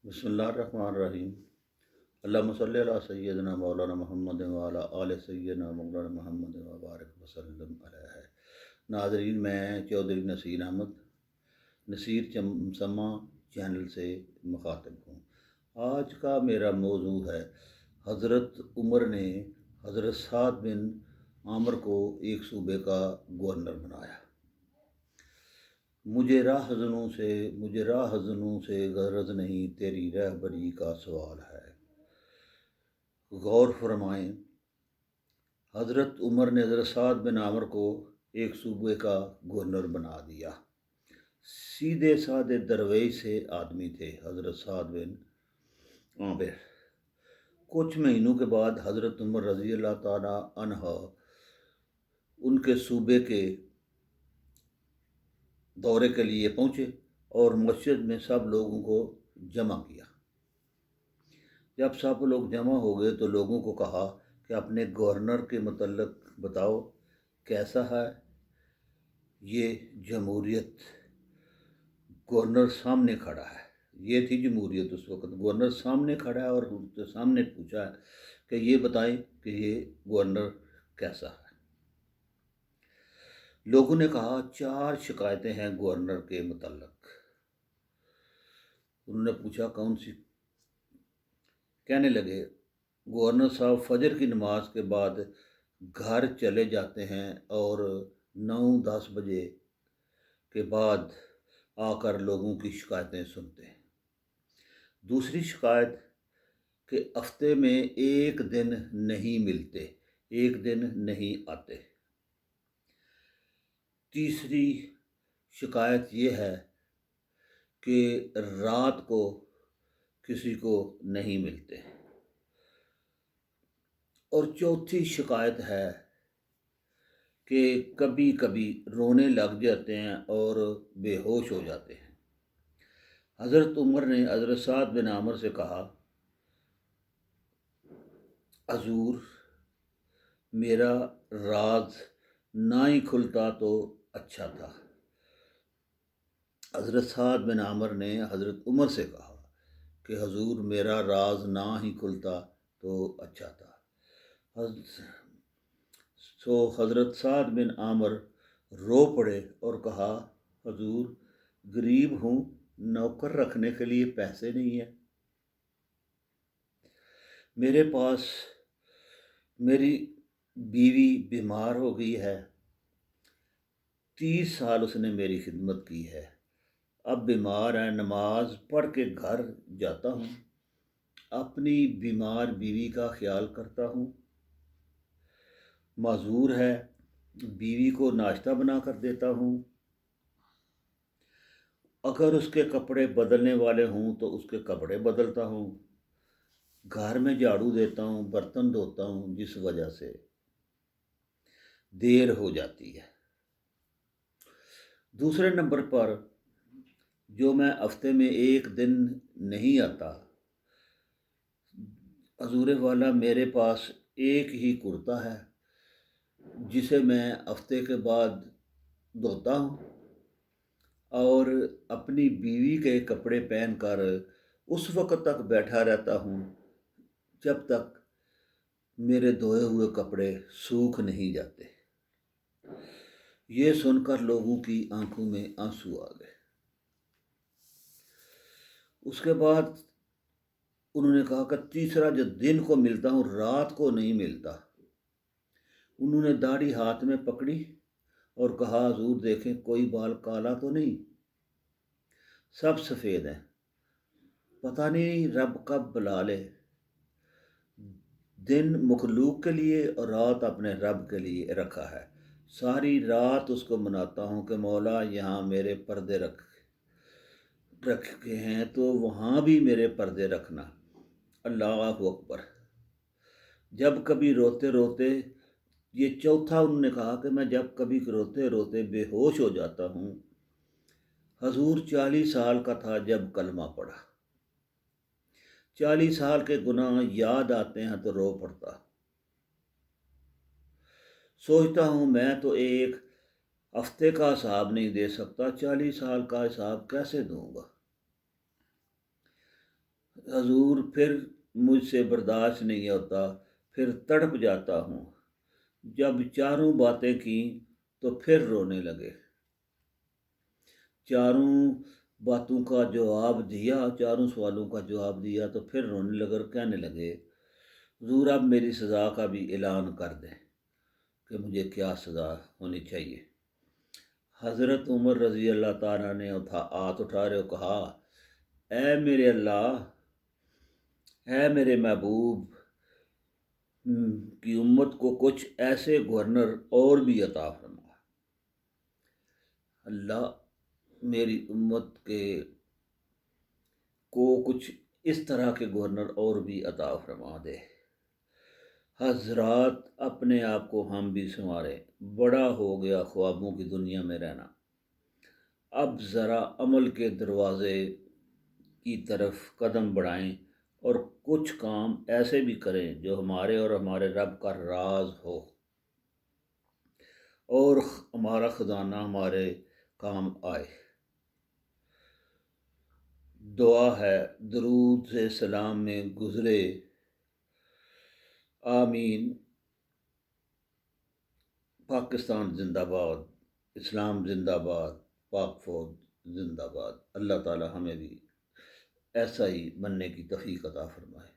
बिस्मिल्लाहिर्रहमानिर्रहीम। अल्लाहुम्मा सल्लि अला सय्यिदना मौलाना मुहम्मद व अला आले सय्यिदना मौलाना मुहम्मद व बारिक वसल्लम अलैहि। नाज़रीन, मैं चौधरी नसीर अहमद नसीर चमसमा चैनल से मुखातिब हूँ। आज का मेरा मौजू है, हज़रत उमर ने हज़रत साद बिन आमर को एक सूबे का गवर्नर बनाया। मुझे राहज़नों से गरज नहीं, तेरी रहबरी का सवाल है। गौर फरमाएं, हज़रत उमर ने हज़रत साद बिन आमर को एक सूबे का गवर्नर बना दिया। सीधे साधे दरवेश से आदमी थे हज़रत साद बिन आमिर। कुछ महीनों के बाद हज़रत उमर रज़ी अल्लाह ताला अन्हा उनके सूबे के दौरे के लिए पहुँचे और मस्जिद में सब लोगों को जमा किया। जब सब लोग जमा हो गए तो लोगों को कहा कि अपने गवर्नर के मतलब बताओ, कैसा है ये जमहूरियत। गवर्नर सामने खड़ा है, ये थी जमहूरियत उस वक़्त। गवर्नर सामने खड़ा है और उनके सामने पूछा है कि ये बताएं कि ये गवर्नर कैसा है। लोगों ने कहा 4 शिकायतें हैं गवर्नर के मुतल्लक। उन्होंने पूछा कौन सी। कहने लगे, गवर्नर साहब फजर की नमाज के बाद घर चले जाते हैं और 9-10 बजे के बाद आकर लोगों की शिकायतें सुनते हैं। दूसरी शिकायत कि हफ्ते में एक दिन नहीं मिलते, एक दिन नहीं आते। तीसरी शिकायत ये है कि रात को किसी को नहीं मिलते। और चौथी शिकायत है कि कभी कभी रोने लग जाते हैं और बेहोश हो जाते हैं। हज़रत उमर ने हज़रत साद बिन आमर से कहा, हजूर, मेरा राज ना ही खुलता तो अच्छा था। हज़रत साद बिन आमर ने हज़रत उमर से कहा कि हजूर, मेरा राज ना ही खुलता तो अच्छा था। हज़रत साद बिन आमर रो पड़े और कहा, हजूर, गरीब हूँ, नौकर रखने के लिए पैसे नहीं है। मेरे पास मेरी बीवी बीमार हो गई है, 30 साल उसने मेरी खिदमत की है, अब बीमार है, नमाज पढ़ के घर जाता हूँ, अपनी बीमार बीवी का ख्याल करता हूँ। माजूर है, बीवी को नाश्ता बना कर देता हूँ। अगर उसके कपड़े बदलने वाले हों तो उसके कपड़े बदलता हूँ। घर में झाड़ू देता हूँ, बर्तन धोता हूँ, जिस वजह से देर हो जाती है। दूसरे नंबर पर, जो मैं हफ्ते में एक दिन नहीं आता, हजूर वाला, मेरे पास एक ही कुर्ता है जिसे मैं हफ्ते के बाद धोता हूँ और अपनी बीवी के कपड़े पहनकर उस वक़्त तक बैठा रहता हूँ जब तक मेरे धोए हुए कपड़े सूख नहीं जाते। ये सुनकर लोगों की आंखों में आंसू आ गए। उसके बाद उन्होंने कहा कि तीसरा, जो दिन को मिलता हूँ रात को नहीं मिलता। उन्होंने दाढ़ी हाथ में पकड़ी और कहा, हजूर देखें, कोई बाल काला तो नहीं, सब सफ़ेद हैं। पता नहीं रब कब बुला ले। दिन मखलूक के लिए और रात अपने रब के लिए रखा है। सारी रात उसको मनाता हूँ कि मौला, यहाँ मेरे पर्दे रखे हैं तो वहाँ भी मेरे पर्दे रखना। अल्लाह अकबर। जब कभी रोते रोते, ये चौथा उन्होंने कहा कि मैं जब कभी रोते रोते बेहोश हो जाता हूँ। हजूर 40 साल का था जब कलमा पढ़ा। 40 साल के गुनाह याद आते हैं तो रो पड़ता। सोचता हूँ मैं तो एक हफ्ते का हिसाब नहीं दे सकता, 40 साल का हिसाब कैसे दूंगा। حضور پھر مجھ سے برداشت نہیں ہوتا، پھر تڑپ جاتا ہوں، جب چاروں باتیں کیں تو پھر رونے لگے۔ چاروں باتوں کا جواب دیا، چاروں سوالوں کا جواب دیا تو پھر رونے لگے اور کہنے لگے حضور اب میری سزا کا بھی اعلان کر دیں کہ مجھے کیا سزا ہونی چاہیے۔ حضرت عمر رضی اللہ تعالیٰ نے ہاتھ اٹھا رہے کہا، اے میرے اللہ، اے میرے محبوب کی امت کو کچھ ایسے گورنر اور بھی عطا فرما۔ اللہ میری امت کو کچھ اس طرح کے گورنر اور بھی عطا فرما دے۔ حضرات اپنے آپ کو ہم بھی سنواریں، بڑا ہو گیا خوابوں کی دنیا میں رہنا، اب ذرا عمل کے دروازے کی طرف قدم بڑھائیں اور کچھ کام ایسے بھی کریں جو ہمارے اور ہمارے رب کا راز ہو اور ہمارا خزانہ ہمارے کام آئے۔ دعا ہے درود سے سلام میں گزرے، آمین۔ پاکستان زندہ باد، اسلام زندہ باد، پاک فوج زندہ باد۔ اللہ تعالی ہمیں بھی ایسا ہی بننے کی توفیق عطا فرمائے۔